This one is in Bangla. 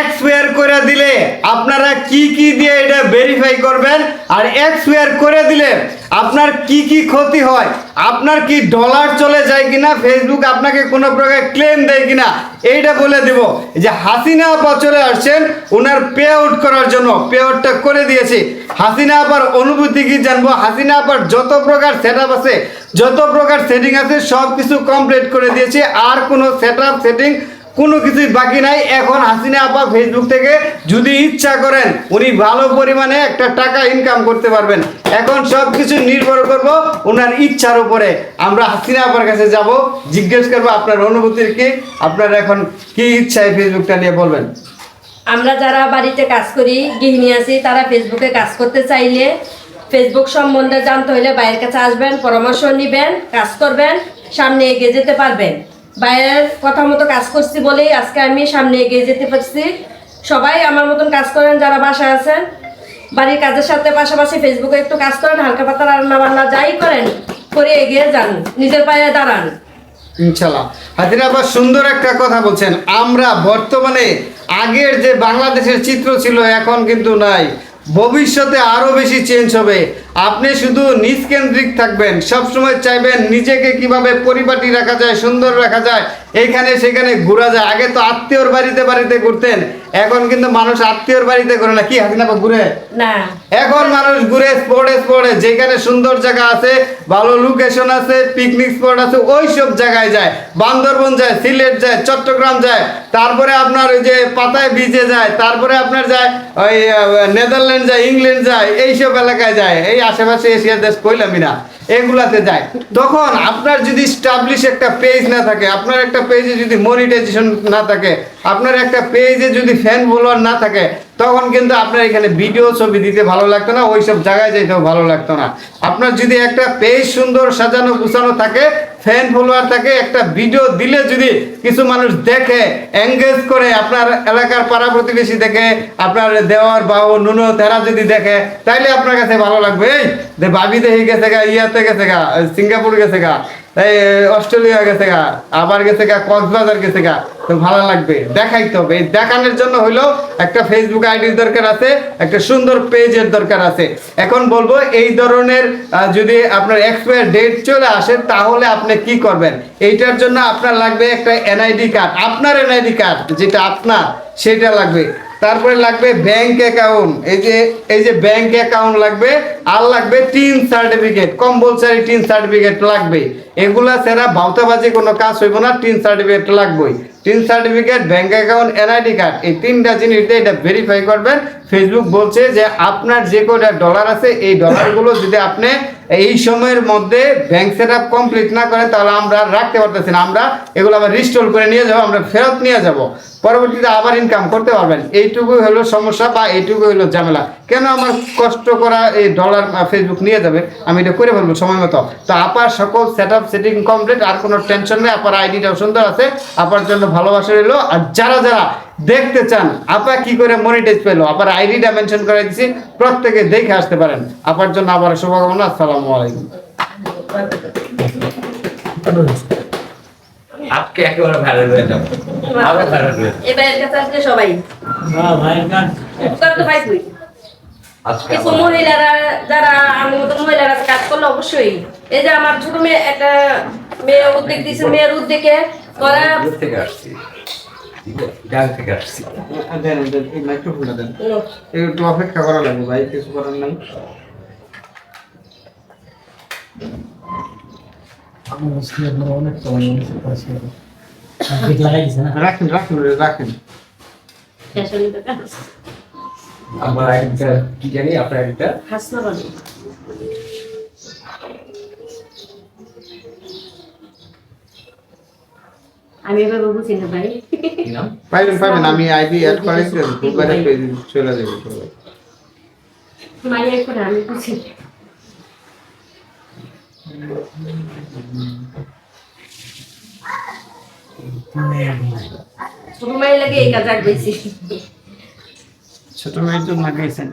এক্সপায়ার করে দিলে আপনারা কি কি দিয়ে এটা ভেরিফাই করবেন, আর এক্সপায়ার করে দিলে আপনার কি কি ক্ষতি হয়, আপনার কি ডলার চলে যায় কিনা, ফেসবুক আপনাকে কোনো প্রকার ক্লেম দেয় কিনা, এইটা বলে দেব। যে হাসিনা আপা চলে আসছেন ওনার পে আউট করার জন্য, পে আউটটা করে দিয়েছি। হাসিনা আপার অনুভূতি কি জানবো, হাসিনা আপার যত প্রকার সেট আপ আছে, যত প্রকার সেটিং আছে সব কিছু কমপ্লিট করে দিয়েছি। আর কোনো সেট আপ সেটিং কোনো কিছুই বাকি নাই। এখন হাসিনা আপা ফেসবুক থেকে যদি ইচ্ছা করেন উনি ভালো পরিমাণে একটা টাকা ইনকাম করতে পারবেন। এখন সব কিছু নির্ভর করব ওনার ইচ্ছার উপরে। আমরা হাসিনা আপার কাছে যাব, জিজ্ঞেস করবো আপনার অনুভূতির কি, আপনার এখন কি ইচ্ছা এই ফেসবুকটা নিয়ে বলবেন। আমরা যারা বাড়িতে কাজ করি, গৃহিণী আছি, তারা ফেসবুকে কাজ করতে চাইলে, ফেসবুক সম্বন্ধে জানতে হলে বাইরের কাছে আসবেন, পরামর্শ নেবেন, কাজ করবেন, সামনে এগিয়ে যেতে পারবেন। বাইরের কথা মতো কাজ করছি বলেই আজকে আমি সামনে এগিয়ে যেতে পারছি। সবাই আমার মতন কাজ করেন, যারা বাসায় আছেন, বাড়ির কাজের সাথে পাশাপাশি ফেসবুকে একটু কাজ করেন, হালকা পাতলা রান্না বান্না যাই করেন করে এগিয়ে যান, নিজের পায়ে দাঁড়ান ইনশাল্লাহ। হাসিনা আপা সুন্দর একটা কথা বলছেন। আমরা বর্তমানে আগের যে বাংলাদেশের চিত্র ছিল এখন কিন্তু নাই, ভবিষ্যতে আরো বেশি চেঞ্জ হবে। আপনি শুধু নিজকেন্দ্রিক থাকবেন, সবসময় চাইবেন নিজেকে কিভাবে পরিপাটি রাখা যায়, সুন্দর রাখা যায়, এইখানে সেখানে ঘোরা যায়। আগে তো আত্মীয়র বাড়িতে বাড়িতে ঘুরতেন, এখন কিন্তু মানুষ আত্মীয়র বাড়িতে ঘুরে না। কি হাসিনা আপা ঘুরে না, এখন মানুষ ঘুরে স্পটে যেখানে সুন্দর জায়গা আছে, ভালো লোকেশন আছে, পিকনিক স্পট আছে, ওই সব জায়গায় যায়। বান্দরবন যায়, সিলেট যায়, চট্টগ্রাম যায়, তারপরে আপনার ওই যে পাতায় বিচে যায়, তারপরে আপনার যায় ওই নেদারল্যান্ড যায়, ইংল্যান্ড যায়, এইসব এলাকায় যায়। এই আশেপাশে এশিয়ার দেশ কইলামই না, এগুলাতে যায়। তখন আপনার যদি স্টাবলিশ একটা পেজ না থাকে, আপনার একটা পেজে যদি মনিটাইজেশন না থাকে, আপনার একটা পেজে যদি ফ্যান ফলোয়ার না থাকে, তখন কিন্তু আপনার এখানে ভিডিও ছবি দিতে ভালো লাগতো না, ওইসব জায়গায় যেতেও ভালো লাগতো না। আপনার যদি একটা পেজ সুন্দর সাজানো গুছানো থাকে, ফ্যান ফলোয়ার থাকে, একটা ভিডিও দিলে যদি কিছু মানুষ দেখে, এঙ্গেজ করে, আপনার এলাকার পাড়া প্রতিবেশী দেখে, আপনার দেওয়ার বাবু নুনো তেরা যদি দেখে, তাইলে আপনার কাছে ভালো লাগবে। এই যে ভাবি দেখে গেছে গা, ইয়াতে গেছে গা, সিঙ্গাপুর গেছে গা, এই অস্ট্রেলিয়া গেছে গা, আবার গেছে গা কক্সবাজার গেছে গা, তো ভালো লাগবে, দেখাইতে হবে। এই দেখানোর জন্য হইলো একটা ফেসবুক আইডির দরকার আছে, একটা সুন্দর পেজের দরকার আছে। এখন বলবো এই ধরনের যদি আপনার এক্সপায়ার ডেট চলে আসে তাহলে আপনি কি করবেন। এইটার জন্য আপনার লাগবে একটা এনআইডি কার্ড, আপনার এনআইডি কার্ড যেটা আপনার সেটা লাগবে। তারপরে লাগবে ব্যাংক অ্যাকাউন্ট, এই যে ব্যাংক অ্যাকাউন্ট লাগবে, আর লাগবে tin certificate, compulsory tin certificate লাগবে। এগুলা ছাড়া ভাওতাবাজি কোনো কাজ হইব না, টিন সার্টিফিকেট লাগবেই। Tin certificate, bank account, NID card, এই তিনটা জিনিস দিয়ে এটা ভেরিফাই করবেন। ফেসবুক বলছে যে আপনার যে কয়টা ডলার আছে এই ডলারগুলো যদি আপনি এই সময়ের মধ্যে ব্যাংক সেট আপ কমপ্লিট না করেন তাহলে আমরা রাখতে পারতেছি না, আমরা এগুলো আবার রিস্টোর করে নিয়ে যাবো, আমরা ফেরত নিয়ে যাব, পরবর্তীতে আবার ইনকাম করতে পারবেন। এইটুকুই হলো সমস্যা বা এইটুকুই হলো ঝামেলা। কেন আমার কষ্ট করা এই ডলার ফেসবুক নিয়ে যাবে, আমি এটা করে ফেলবো সময় মতো। তো আপার সকল সেট আপ সেটিং কমপ্লিট, আর কোনো টেনশন নেই। আপার আইডিটাও সুন্দর আছে, আপার জন্য ভালোবাসা রইলো। আর যারা যারা দেখতে চান আপা কি করে মনিটাইজ পেলো, আপার আইডিটা মেনশন করে দিচ্ছি, প্রত্যেকে দেখে আসতে পারেন। আপার জন্য আবার শুভকামনা। আসসালামু আলাইকুম। আপকে একেবারে ভাইরাল হয়ে যাবে, আরো ভাইরাল হয়ে যাবে। এবার কাছে আসলে সবাই উপকার তো পাইবই। আজকে কিছু মহিলারা যারা আমার মতো মহিলারা কাজ করলে অবশ্যই, এই যে আমার ছোট মেয়ে, একটা মেয়ে উদ্যোগ দিয়েছে, মেয়ের উদ্যোগে ওরা দূর থেকে আসছি, গান থেকে আসছি। দেন এই মাইক্রোফোনটা দেন, একটু অপেক্ষা করা লাগবে ভাই, কিছু করার নাই। রাখেন রাখেন রাখেন। আমার একটা কি জানি, আপনার একটা হাসনা বানি আমি এবার বুঝি না ভাই। কি নাম? পাইবেন পাইবেন, আমি আইডি অ্যাড করে দিতে দুবারে পেজ চলে যাবে সবাই। মাইয়া করে আমি বুঝি ছোট মাইয়া লাগে এই কাজ আগ বেশি। ছোট মেয়ের জন্য লাগাইছেন।